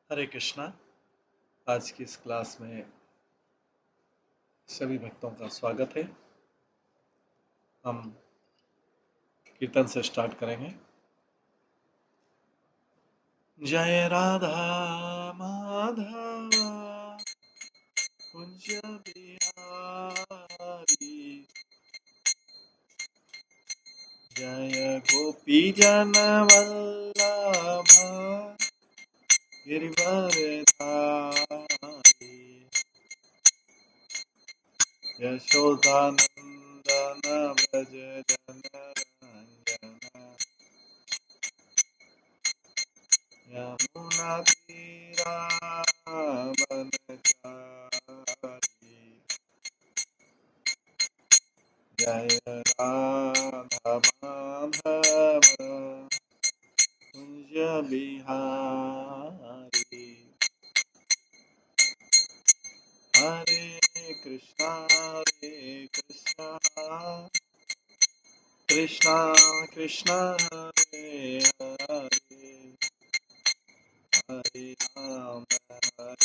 हरे कृष्णा। आज की इस क्लास में सभी भक्तों का स्वागत है। हम कीर्तन से स्टार्ट करेंगे। जय राधा माधव कुंज बिहारी, जय गोपी जन वल्लभ गिरिवरधारी, यशोदानंदन व्रज जन रंजन, यमुना तीरावनचारी, जय राधा माधव कुंज बिहारी। हरे कृष्णा कृष्णा कृष्णा हरे हरे, हरे राम राम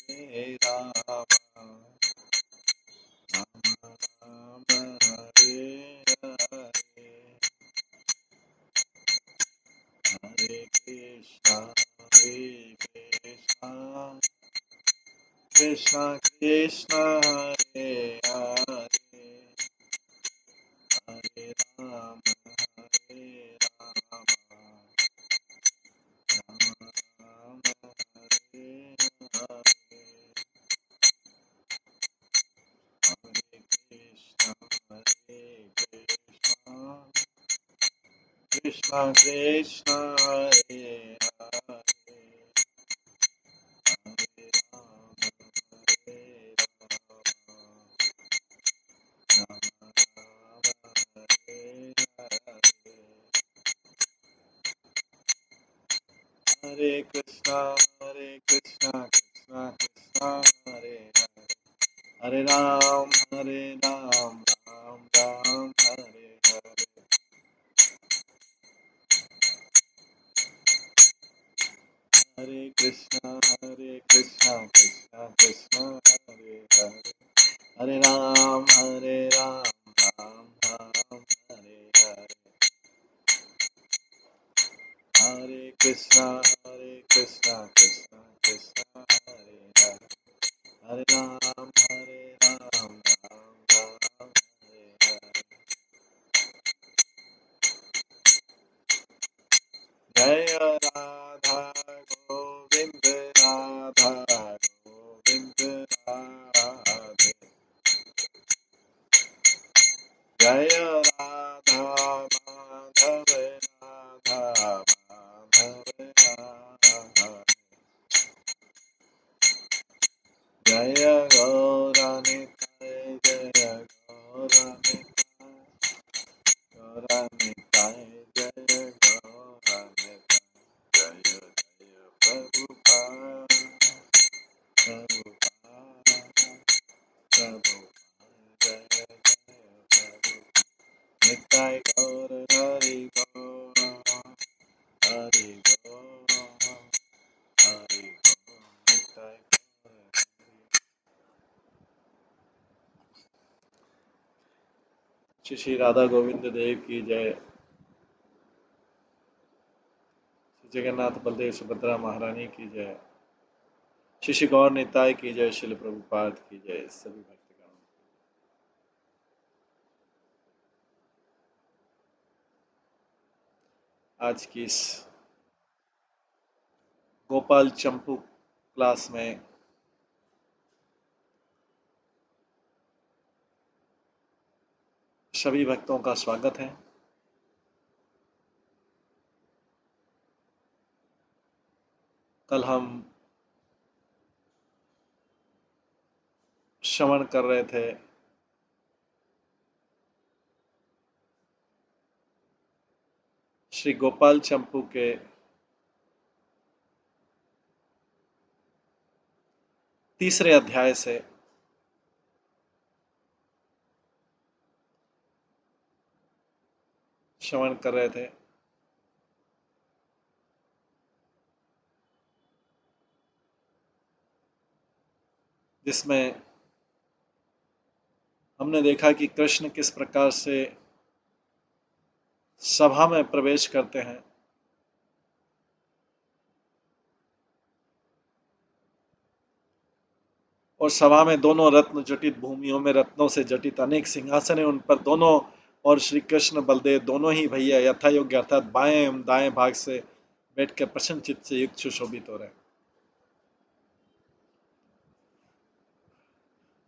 राम हरे हरे, हरे कृष्णा कृष्णा कृष्णा हरे हरे, हरे राम राम राम हरे हरे, हरे कृष्णा कृष्णा कृष्णा हरे हरे, हरे राम राम हरे हरे, हरे कृष्णा कृष्णा कृष्णा हरे हरे, हरे राम राम राम हरे हरे, हरे कृष्णा कृष्णा कृष्णा हरे हरे, हरे राम राम राम हरे हरे, हरे कृष्णा कृष्णा कृष्णा हरे हरे, हरे राम राम राम हरे हरे, जय राधा गोविंद राधा गोविंद राधे, जय राधा माधव राधा माधव राधे, जय गौरानिताय जय गौरानिताय, गौरानिताय जय गौरानिताय, जय जय प्रभुपाद प्रभुपाद प्रभुपाद, जय जय प्रभुपाद, निताय गौर हरि गौर हरि गौर हरि गौर, निताय गौर हरि। श्री श्री राधा गोविंद देव की जय। श्री जगन्नाथ बलदेव सुभद्रा महारानी की जय। श्री श्री गौर निताय की जय। श्रील प्रभुपाद की जय। सभी भक्तगण, आज की इस गोपाल चंपू क्लास में सभी भक्तों का स्वागत है। कल हम श्रवण कर रहे थे श्री गोपाल चंपू के तीसरे अध्याय से श्रवण कर रहे थे। जिसमें हमने देखा कि कृष्ण किस प्रकार से सभा में प्रवेश करते हैं और सभा में दोनों रत्न जटित भूमियों में रत्नों से जटित अनेक सिंहासन है, उन पर दोनों और श्री कृष्ण बलदेव दोनों ही भैया यथा योग्य अर्थात बाएं एवं दाएं भाग से बैठकर प्रसन्न चित्त से युक्त सुशोभित हो रहे हैं।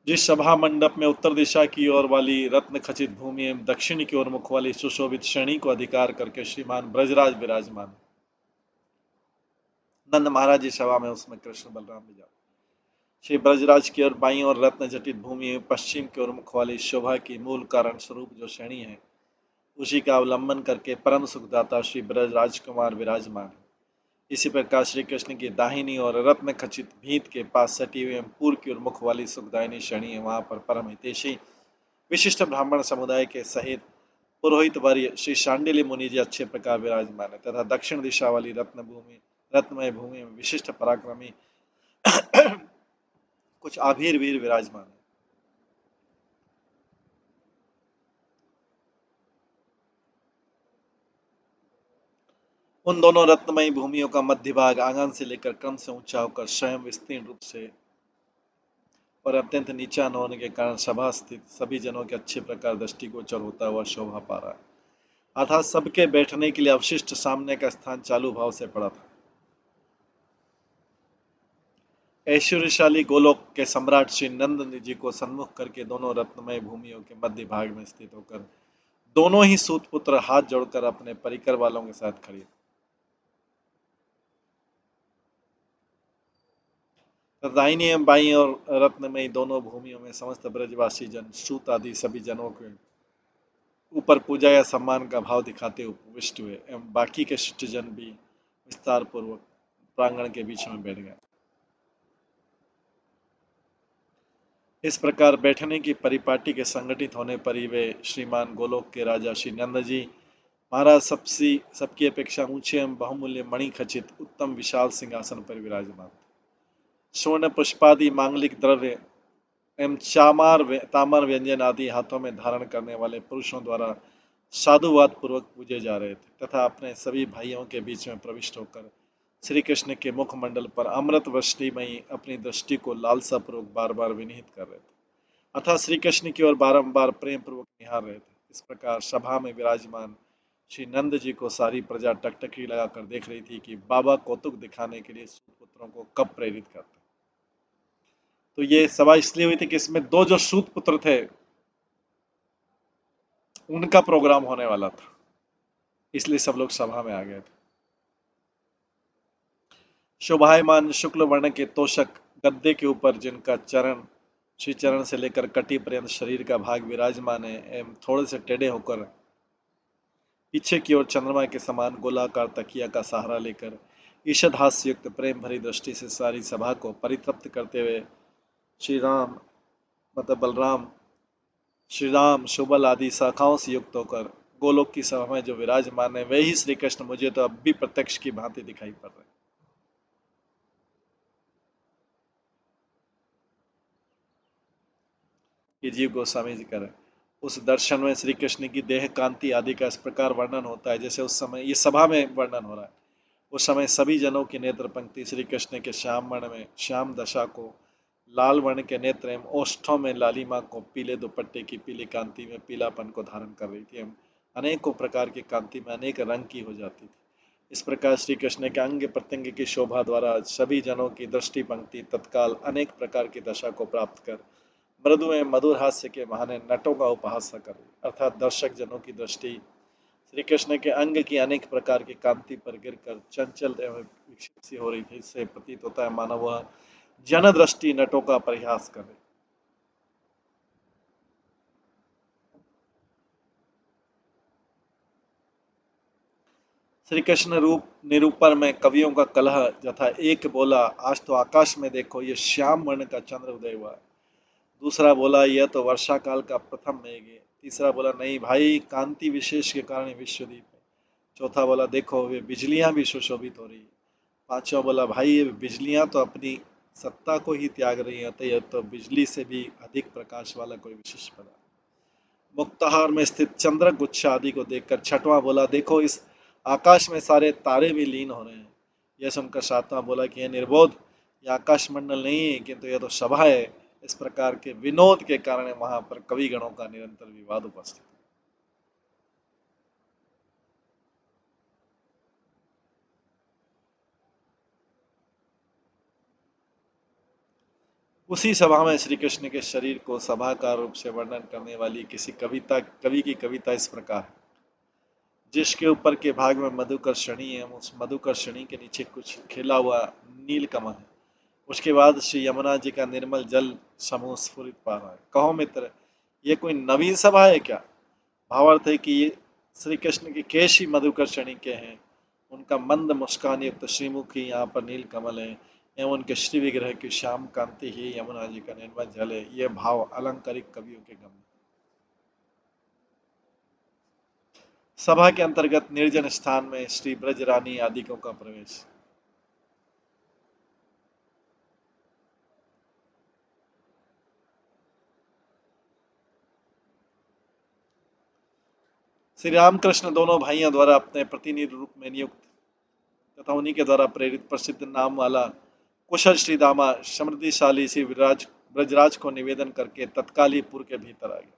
जिस सभा मंडप में उत्तर दिशा की ओर वाली रत्न खचित भूमि एवं दक्षिण की ओर मुख वाली सुशोभित श्रेणी को अधिकार करके श्रीमान ब्रजराज विराजमान, नंद महाराज जी सभा में उसमें कृष्ण बलराम भी जाते। श्री ब्रजराज की ओर बाईं और रत्न जटित भूमि में पश्चिम की ओर मुख वाली शोभा की मूल कारण स्वरूप जो श्रेणी है उसी का अवलंबन करके परम सुखदाता श्री ब्रजराज कुमार विराजमान है। इसी प्रकार श्री कृष्ण की दाहिनी और रत्न खचित भीत के पास सटी हुई पूर्व की ओर मुख वाली सुखदायिनी श्रेणी है, वहां पर परम हितैषी विशिष्ट ब्राह्मण समुदाय के सहित पुरोहित वर्य श्री शांडिल्य मुनि जी अच्छे प्रकार विराजमान है तथा दक्षिण दिशा वाली रत्नमय भूमि में विशिष्ट पराक्रमी कुछ आभीर वीर विराजमान है। उन दोनों रत्नमयी भूमियों का मध्य भाग आंगन से लेकर क्रम से ऊंचा होकर स्वयं विस्तीर्ण रूप से और अत्यंत नीचा न होने के कारण सभा स्थित सभी जनों के अच्छे प्रकार दृष्टिगोचर होता हुआ शोभा पा रहा है, अर्थात सबके बैठने के लिए अवशिष्ट सामने का स्थान चालू भाव से पड़ा था। ऐश्वर्यशाली गोलोक के सम्राट श्री नंद जी को सन्मुख करके दोनों रत्नमय भूमियों के मध्य भाग में स्थित होकर दोनों ही सूत पुत्र हाथ जोड़कर अपने परिकर वालों के साथ खड़े दाहिनी एवं बाईं और रत्नमयी दोनों भूमियों में समस्त ब्रजवासी जन सूत आदि सभी जनों के ऊपर पूजा या सम्मान का भाव दिखाते उपविष्ट हुए एवं बाकी के शिष्टजन भी विस्तार पूर्वक प्रांगण के बीच में बैठ गए। इस प्रकार बैठने की परिपाटी के संगठित होने पर ही वे श्रीमान गोलोक के राजा श्री नंद जी महाराज सबकी अपेक्षा ऊंचे एवं बहुमूल्य मणि खचित उत्तम विशाल सिंहासन पर विराजमान, स्वर्ण पुष्पादि मांगलिक द्रव्य एवं तामर व्यंजन आदि हाथों में धारण करने वाले पुरुषों द्वारा साधुवाद पूर्वक पूजे जा रहे थे तथा अपने सभी भाइयों के बीच में प्रविष्ट होकर श्री कृष्ण के मुखमंडल पर अमृत वृष्टिमयी अपनी दृष्टि को लालसा पूर्वक बार बार विनिहित कर रहे थे, अर्थात श्री कृष्ण की ओर बारंबार प्रेम पूर्वक निहार रहे थे। इस प्रकार सभा में विराजमान श्री नंद जी को सारी प्रजा टकटकी लगाकर देख रही थी कि बाबा कौतुक दिखाने के लिए सूत पुत्रों को कब प्रेरित करते। तो ये सभा इसलिए हुई थी कि इसमें दो जो सूत पुत्र थे उनका प्रोग्राम होने वाला था, इसलिए सब लोग सभा में आ गए थे। शोभायमान शुक्ल वर्ण के तोषक गद्दे के ऊपर जिनका चरण श्री चरण से लेकर कटी पर्यंत शरीर का भाग विराजमान है एवं थोड़े से टेढ़े होकर पीछे की ओर चंद्रमा के समान गोलाकार तकिया का सहारा लेकर ईषद हास्य युक्त प्रेम भरी दृष्टि से सारी सभा को परितृप्त करते हुए श्री राम मतलब बलराम श्री राम शुबल आदि शाखाओं से युक्त होकर गोलोक की सभा में जो विराजमान है वही श्री कृष्ण मुझे तो अब भी प्रत्यक्ष की भांति दिखाई पड़ रहे। ये जीव गोस्वामी जी करें उस दर्शन में श्री कृष्ण की देह कांति आदि का इस प्रकार वर्णन होता है जैसे उस समय ये सभा में वर्णन हो रहा है। उस समय सभी जनों की नेत्र पंक्ति श्री कृष्ण के श्याम वर्ण में श्याम दशा को, लाल वर्ण के नेत्र एवं ओष्ठों में लालिमा को, पीले दुपट्टे की पीली कांति में पीलापन को धारण कर रही थी एवं अनेकों प्रकार की कांति में अनेक रंग की हो जाती थी। इस प्रकार श्री कृष्ण के अंग प्रत्यंग की शोभा द्वारा सभी जनों की दृष्टि पंक्ति तत्काल अनेक प्रकार की दशा को प्राप्त कर मृदु एवं मधुर हास्य के बहाने नटों का उपहास कर रही, अर्थात दर्शक जनों की दृष्टि श्री कृष्ण के अंग की अनेक प्रकार की कांति पर गिरकर चंचल एवं विक्षिप्त सी हो रही थी। इससे प्रतीत होता है मानो वह जन दृष्टि नटों का प्रयास कर रही। श्री कृष्ण रूप निरूपण में कवियों का कलह यथा एक बोला आज तो आकाश में देखो ये श्याम वर्ण का चंद्र उदय हुआ है, दूसरा बोला यह तो वर्षा काल का प्रथम मेघ है, तीसरा बोला नहीं भाई कांति विशेष के कारण विश्वदीप है, चौथा बोला देखो वे बिजलियां भी सुशोभित हो रही है, पांचवा बोला भाई ये बिजलियां तो अपनी सत्ता को ही त्याग रही है, अतः यह तो बिजली से भी अधिक प्रकाश वाला कोई विशेष पदार्थ। मुक्ताहार में स्थित चंद्र गुच्छ आदि को देखकर छठवां बोला, देखो इस आकाश में सारे तारे भी लीन हो रहे हैं। यह सुनकर सातवां बोला कि यह निर्बोध, यह आकाश मंडल नहीं है, किंतु यह तो सभा है। इस प्रकार के विनोद के कारण वहां पर कवि गणों का निरंतर विवाद उपस्थित। उसी सभा में श्री कृष्ण के शरीर को सभाकार रूप से वर्णन करने वाली किसी कवि की कविता इस प्रकार है। जिसके ऊपर के भाग में मधुकर्षणी है, उस मधुकर्षणी के नीचे कुछ खिला हुआ नील कमल है। उसके बाद श्री यमुना जी का निर्मल जल समूह स्फुरित पा रहा है। कहो मित्र, ये कोई नवीन सभा है क्या? भावार्थ है कि ये श्री कृष्ण के केश ही मधुकर्षणी के हैं, उनका मंद मुस्कान युक्त श्रीमुखी यहाँ पर नील कमल है, एवं उनके श्री विग्रह की श्याम कांति ही यमुना जी का निर्मल जल है। ये भाव अलंकारिक कवियों के गम। सभा के अंतर्गत निर्जन स्थान में श्री ब्रजरानी आदिकों का प्रवेश। श्री रामकृष्ण दोनों भाइयों द्वारा अपने प्रतिनिधि रूप में नियुक्त तथा उन्हीं के द्वारा प्रेरित प्रसिद्ध नाम वाला कुशल श्री दामा समृद्धिशाली श्री ब्रजराज को निवेदन करके तत्काल ही पुर के भीतर आ गए।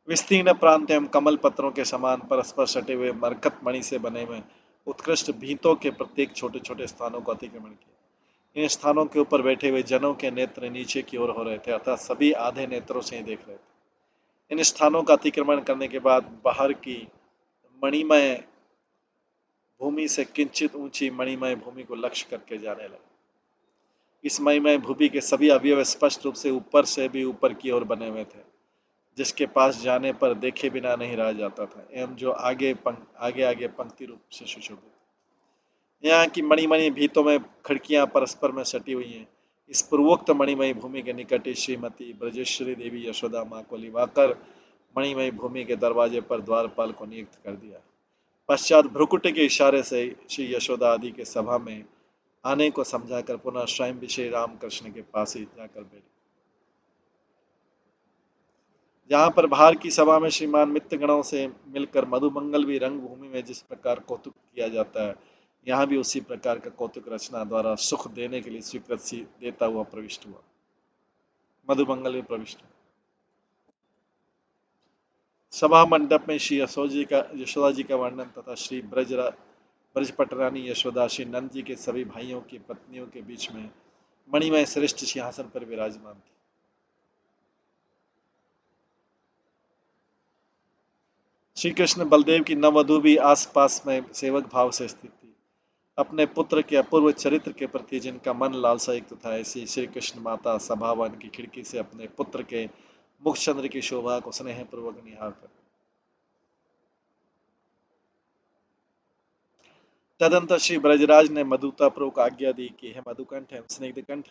विस्तीर्ण प्रांत एवं कमल पत्रों के समान परस्पर सटे हुए मरकत मणि से बने हुए उत्कृष्ट भीतों के प्रत्येक छोटे छोटे स्थानों को अतिक्रमण किया। इन स्थानों के ऊपर बैठे हुए जनों के नेत्र नीचे की ओर हो रहे थे, अर्थात सभी आधे नेत्रों से ही देख रहे थे। इन स्थानों का अतिक्रमण करने के बाद बाहर की मणिमय भूमि से किंचित ऊंची मणिमय भूमि को लक्ष्य करके जाने लगे। इस मणिमय भूमि के सभी अवयव स्पष्ट रूप से ऊपर से भी ऊपर की ओर बने हुए थे, जिसके पास जाने पर देखे बिना नहीं रह जाता था, एवं जो आगे आगे पंक्ति रूप से सुशोभित। यहाँ की मणिमणि भीतों में खिड़कियां परस्पर में सटी हुई हैं। इस पूर्वोक्त मणिमयी भूमि के निकट ही श्रीमती ब्रजेश्वरी देवी यशोदा माँ को लिवाकर मणिमयी भूमि के दरवाजे पर द्वारपाल को नियुक्त कर दिया। पश्चात भ्रुकुट के इशारे से श्री यशोदा आदि के सभा में आने को समझाकर पुनः स्वयं भी श्री रामकृष्ण के पास ही जाकर बैठे। जहाँ पर बाहर की सभा में श्रीमान मित्रगणों से मिलकर मधुमंगल भी रंगभूमि में जिस प्रकार कौतुक किया जाता है, यहाँ भी उसी प्रकार का कौतुक रचना द्वारा सुख देने के लिए स्वीकृति देता हुआ प्रविष्ट हुआ। मधुमंगल में प्रविष्ट हुआ। सभा मंडप में श्री यशोदा जी का वर्णन तथा श्री ब्रजपटरानी यशोदा श्री नंद जी के सभी भाइयों की पत्नियों के बीच में मणिमय श्रेष्ठ सिंहासन पर विराजमान थी। श्री कृष्ण बलदेव की नववधु भी आसपास में सेवक भाव से स्थित थी। अपने पुत्र के अपूर्व चरित्र के प्रति जिनका मन लालसायुक्त था, ऐसी श्री कृष्ण माता सभावन की खिड़की से अपने पुत्र के मुखचंद्र की शोभा को स्नेह पूर्वक निहार कर। तदंतर श्री ब्रजराज ने मधुतापूर्वक आज्ञा दी कि हे मधुकंठ एवं स्निग्धकंठ,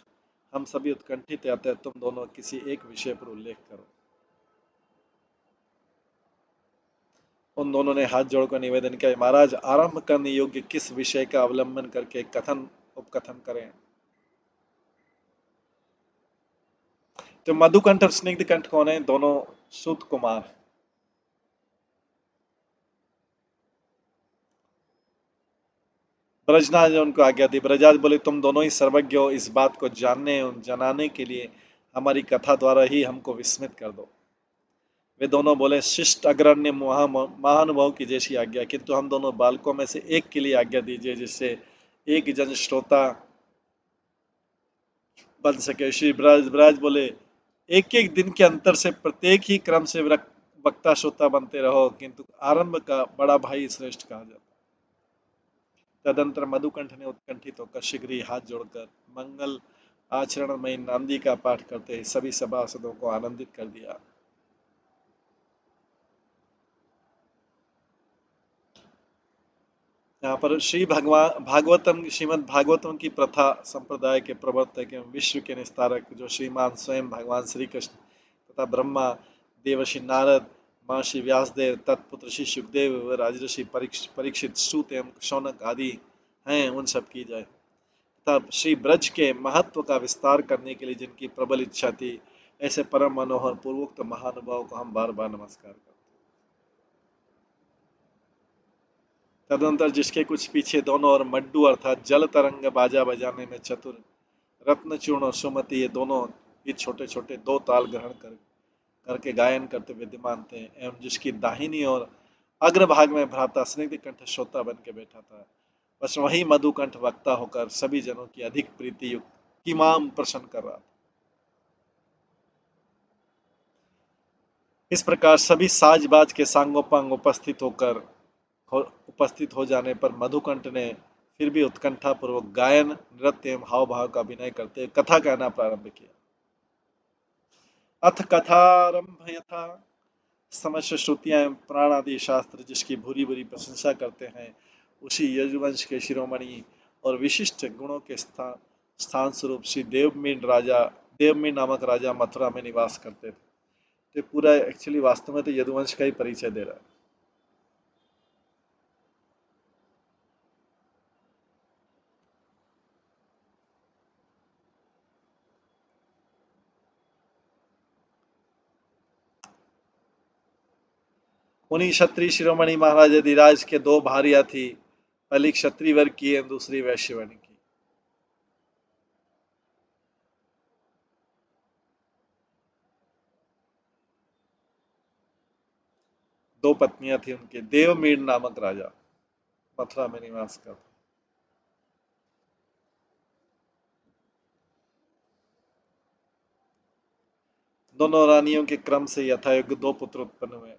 हम सभी उत्कंठित हैं, अतः तुम दोनों किसी एक विषय पर उल्लेख करो। उन दोनों ने हाथ जोड़कर निवेदन किया, महाराज आरंभ करने योग्य किस विषय का अवलंबन करके कथन उपकथन करें। तो मधुकंठ और स्निग्धकंठ कौन है? दोनों सूत कुमार। ब्रजनाज ने उनको आज्ञा दी। ब्रजराज बोले, तुम दोनों ही सर्वज्ञ हो, इस बात को जानने और जनाने के लिए हमारी कथा द्वारा ही हमको विस्मित कर दो। वे दोनों बोले, शिष्ट अग्रण्य महानुभाव की जैसी आज्ञा, किंतु हम दोनों बालकों में से एक के लिए आज्ञा दीजिए, जिससे एक जन श्रोता बन सके। श्री ब्रज बोले, एक एक दिन के अंतर से प्रत्येक ही क्रम से वक्ता श्रोता बनते रहो, किंतु आरंभ का बड़ा भाई श्रेष्ठ कहा जाता। तदंतर मधुकंठ ने उत्कंठित होकर शीघ्र ही हाथ जोड़कर मंगल आचरण में नांदी का पाठ करते सभी सभासदों को आनंदित कर दिया। यहाँ पर श्री भगवान भागवतम श्रीमद भागवतम की प्रथा संप्रदाय के प्रवर्तक एवं विश्व के निस्तारक जो श्रीमान स्वयं भगवान श्री कृष्ण तथा ब्रह्मा, देवर्षि नारद, महर्षि व्यासदेव, तत्पुत्र श्री सुखदेव, राजर्षि परीक्षित, सूत एवं शौनक आदि हैं, उन सब की जाए। तब श्री ब्रज के महत्व का विस्तार करने के लिए जिनकी प्रबल इच्छा थी, ऐसे परम मनोहर पूर्वोक्त महानुभाव को हम बार बार नमस्कार करते हैं। तदनंतर जिसके कुछ पीछे दोनों ओर मड्डू अर्थात जल तरंग बाजा बजाने में चतुर रत्नचूर्ण और सुमति, ये दोनों ही छोटे छोटे दो ताल ग्रहण करके गायन करते विद्यमान थे, एवं जिसकी दाहिनी ओर अग्रभाग में भ्राता स्निग्ध कंठ श्रोता बन के बैठा था, बस वही मधुकंठ वक्ता होकर सभी जनों की अधिक प्रीति युक्त किमाम प्रसन्न कर रहा था। इस प्रकार सभी साजबाज के सांगोपांग उपस्थित हो जाने पर मधुकंठ ने फिर भी उत्कंठा पूर्वक गायन, नृत्य एवं हाव भाव का अभिनय करते कथा कहना प्रारंभ किया। अथ कथारंभ यथा, समस्त श्रुतियां एवं पुराण आदि शास्त्र जिसकी भूरी भूरी प्रशंसा करते हैं, उसी यजुवंश के शिरोमणि और विशिष्ट गुणों के स्थान स्वरूप श्री देवमीन नामक राजा मथुरा में निवास करते थे। तो पूरा एक्चुअली वास्तव में तो यदुवंश का ही परिचय दे रहा है। उन्हीं क्षत्रिय शिरोमणि महाराज अधिराज के दो भार्या थी, पहली क्षत्रिय वर्ग की और दूसरी वैश्य वर्ग की। दो पत्नियां थी उनके। देवमीन नामक राजा मथुरा में निवास करता। दोनों रानियों के क्रम से यथायोग्य दो पुत्र उत्पन्न हुए।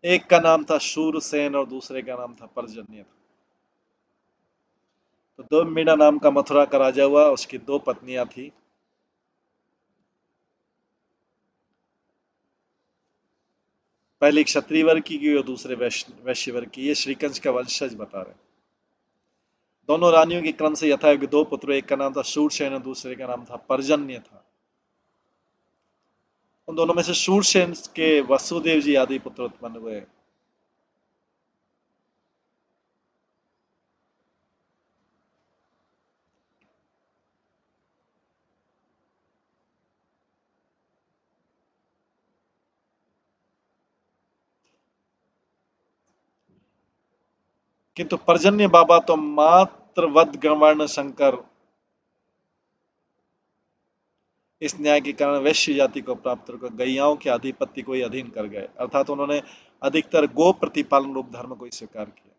एक का नाम था शूरसेन और दूसरे का नाम था पर्जन्य। तो देवमीना नाम का मथुरा का राजा हुआ, उसकी दो पत्नियां थी। पहली क्षत्रिय वर्ग की और दूसरे वैश्य वर्ग की। ये श्रीकंस का वंशज बता रहे हैं। दोनों रानियों के क्रम से यथायोग्य दो पुत्र, एक का नाम था शूरसेन और दूसरे का नाम था पर्जन्य था। उन दोनों में से शूरसेन के वसुदेव जी आदि पुत्र उत्पन्न हुए। किंतु पर्जन्य बाबा तो मात्र वध गणवर्ण शंकर इस न्याय के कारण वैश्य जाति को प्राप्त कर गैयाओं के आधिपत्य को ही अधीन कर गए, अर्थात उन्होंने अधिकतर गो प्रतिपालन रूप धर्म को ही स्वीकार किया।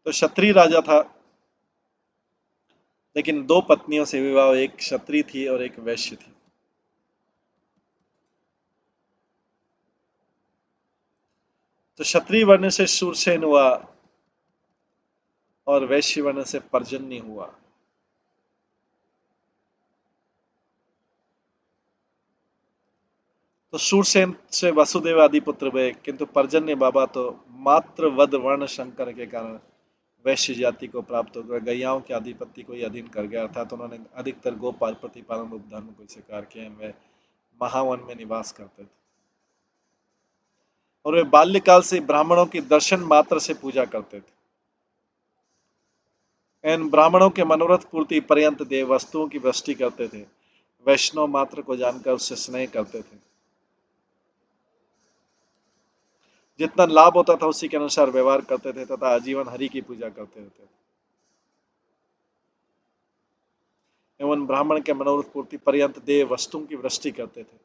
तो क्षत्रिय राजा था, लेकिन दो पत्नियों से विवाह, एक क्षत्रिय थी और एक वैश्य थी। तो क्षत्रिय वर्ण से शूरसेन हुआ और वैश्य वर्ण से पर्जन्य हुआ। तो शूरसेन से वसुदेव आदि पुत्र हुए, किंतु पर्जन्य बाबा तो मात्र वध वर्ण शंकर के कारण वैश्य जाति को प्राप्त हो गया, गैयाओं के आधिपत्य को ही अधीन कर गया, अर्थात उन्होंने अधिकतर गोपाल प्रतिपालन रूप धर्म को स्वीकार किया। वे महावन में निवास करते थे और वे बाल्यकाल से ब्राह्मणों की दर्शन मात्र से पूजा करते थे। इन ब्राह्मणों के मनोरथ पूर्ति पर्यंत देव वस्तुओं की वृष्टि करते थे। वैष्णव मात्र को जानकर उससे स्नेह करते थे। जितना लाभ होता था उसी के अनुसार व्यवहार करते थे तथा आजीवन हरि की पूजा करते रहते थे। एवं ब्राह्मण के मनोरथ पूर्ति पर्यंत देव वस्तुओं की वृष्टि करते थे।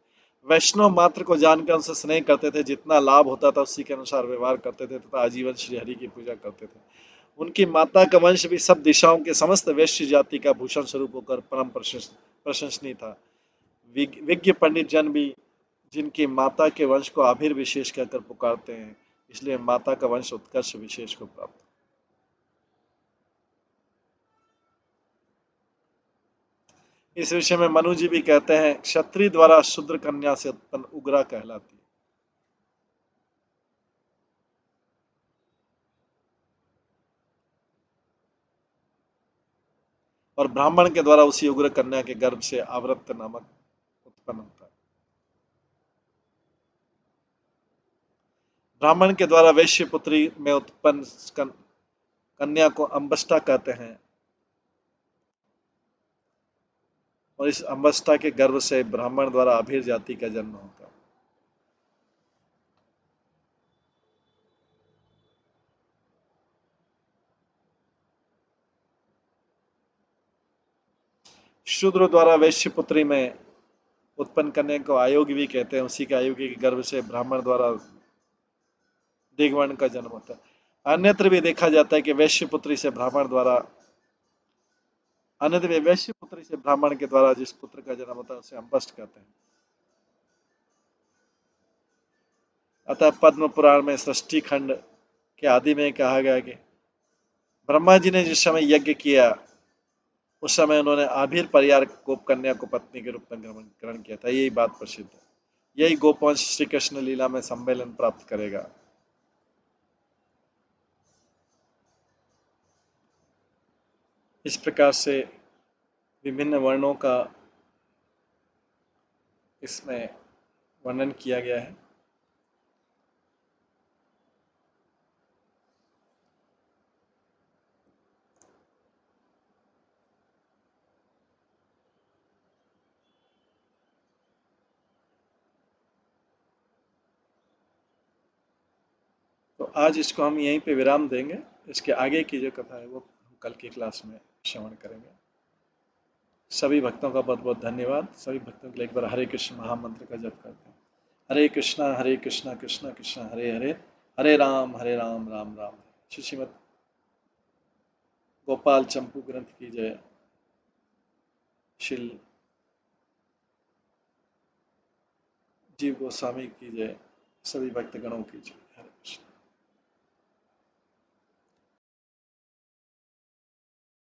वैष्णव मात्र को जानकर उनसे स्नेह करते थे। जितना लाभ होता था उसी के अनुसार व्यवहार करते थे तथा आजीवन श्री हरि की पूजा करते थे। उनकी माता का वंश भी सब दिशाओं के समस्त वैश्य जाति का भूषण स्वरूप होकर परम प्रशंसनीय था। विज्ञ पंडित जन भी जिनकी माता के वंश को आभिर विशेष कहकर पुकारते हैं, इसलिए माता का वंश उत्कर्ष विशेष को प्राप्त। इस विषय में मनु जी भी कहते हैं, क्षत्रिय द्वारा शूद्र कन्या से उत्पन्न उग्रा कहलाती है और ब्राह्मण के द्वारा उसी उग्र कन्या के गर्भ से आवृत्त नामक उत्पन्न होता है। ब्राह्मण के द्वारा वैश्य पुत्री में उत्पन्न कन्या को अंबष्टा कहते हैं और इस अंबष्टा के गर्भ से ब्राह्मण द्वारा अभीर जाति का जन्म होता है। शूद्र द्वारा वैश्य पुत्री में उत्पन्न कन्या को आयोगी भी कहते हैं। उसी के आयोगी के गर्भ से ब्राह्मण द्वारा दिग्वर्ण का जन्म होता है। अन्यत्र भी देखा जाता है कि वैश्य पुत्री से ब्राह्मण के द्वारा जिस पुत्र का जन्म होता है उसे अंबष्ट कहते हैं। अतः पद्म पुराण में सृष्टि खंड के आदि में कहा गया कि ब्रह्मा जी ने जिस समय यज्ञ किया उस समय उन्होंने आभीर परियार गोप कन्या को पत्नी के रूप में ग्रहण किया था। यही बात प्रसिद्ध है। यही गोपवंश श्री कृष्ण लीला में सम्मेलन प्राप्त करेगा। इस प्रकार से विभिन्न वर्णों का इसमें वर्णन किया गया है। तो आज इसको हम यहीं पे विराम देंगे। इसके आगे की जो कथा है वो हम कल की क्लास में श्रवण करेंगे। सभी भक्तों का बहुत बहुत धन्यवाद। सभी भक्तों के लिए एक बार हरे कृष्ण महामंत्र का जप करते हैं। हरे कृष्णा कृष्णा कृष्णा हरे हरे, हरे राम राम राम। श्रीमद गोपाल चंपू ग्रंथ की जय। श्री जीव गोस्वामी की जय। सभी भक्तगणों की जय।